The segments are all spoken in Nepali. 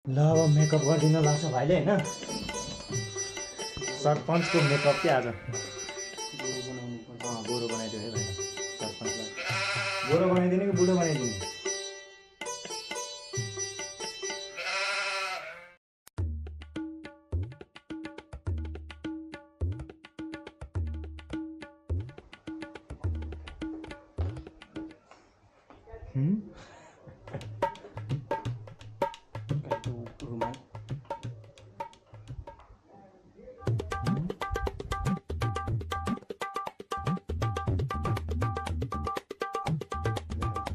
ल अब मेकअप गरिदिन लाग्छ भाइले होइन सरपञ्चको मेकअप के आज गोरो बनाइदियो है भाइ सरपञ्चलाई गोरो बनाइदिने कि बुढो बनाइदिने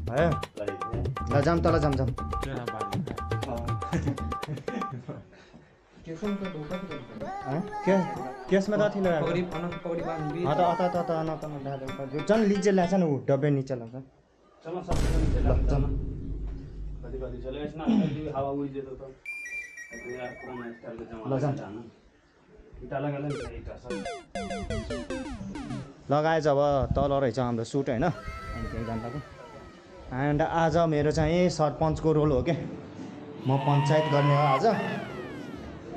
भयो ल जाम तल जाम केसमा त अथी लगाएको चल नीचे ल्याछ न ऊ डब्बे नीचे लाग्छ लगाएछ अब तल रहेछ हाम्रो सुट होइन अनि त्यही जान्दाको एन्ड आज मेरो चाहिँ सरपञ्चको रोल हो क्या म पञ्चायत गर्ने हो आज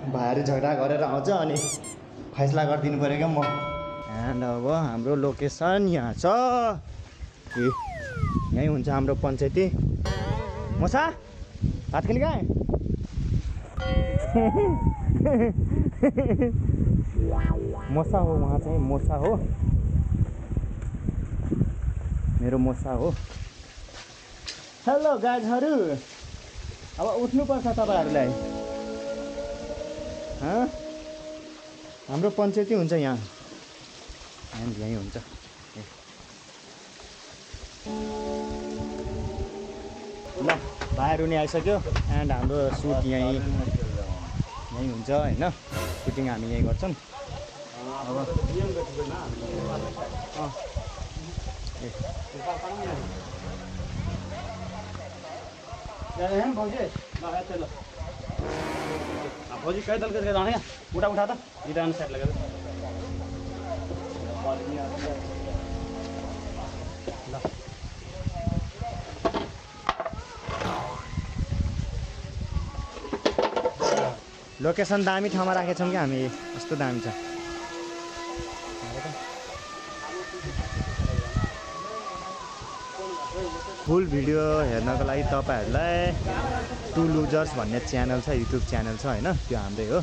भाइहरू झगडा गरेर आउँछ अनि फैसला गरिदिनु पऱ्यो क्या म एन्ड अब हाम्रो लोकेसन यहाँ छ ए यहीँ हुन्छ हाम्रो पञ्चायती मसा हात खेल्ने कहाँ मोसा हो उहाँ चाहिँ मोसा हो मेरो मोसा हो हेलो गाइजहरू अब उठ्नुपर्छ तपाईँहरूलाई हाम्रो पञ्चायती हुन्छ यहाँ एन्ड यहीँ हुन्छ ल भाइहरू नि आइसक्यो एन्ड हाम्रो सुट यहीँ हुन्छ होइन सुटिङ हामी यहीँ गर्छौँ अब फौजी कई दल के जाने उठा उठा था इधर साइड लगा लोकेसन दामी ठाउँमा राखेछौँ कि हामी यस्तो दामी छ फुल भिडियो हेर्नको लागि तपाईँहरूलाई टु लुजर्स भन्ने च्यानल छ युट्युब च्यानल छ होइन त्यो हाम्रै हो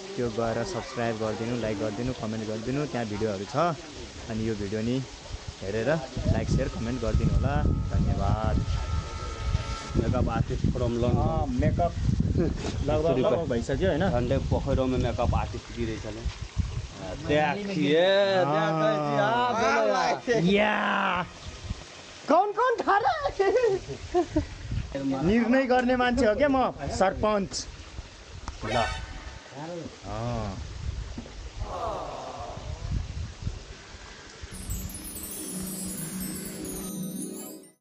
त्यो गएर सब्सक्राइब गरिदिनु लाइक गरिदिनु कमेन्ट गरिदिनु त्यहाँ भिडियोहरू छ अनि यो भिडियो नि हेरेर लाइक सेयर कमेन्ट गरिदिनु होला धन्यवाद makeup artist from London makeup लगभग भइसक्यो होइन ठंडे पोखरों में मेकअप आर्टिस्ट की रही चले कौन ठारा निर्णय गर्ने मान्छे हो क्या म सरपञ्च ल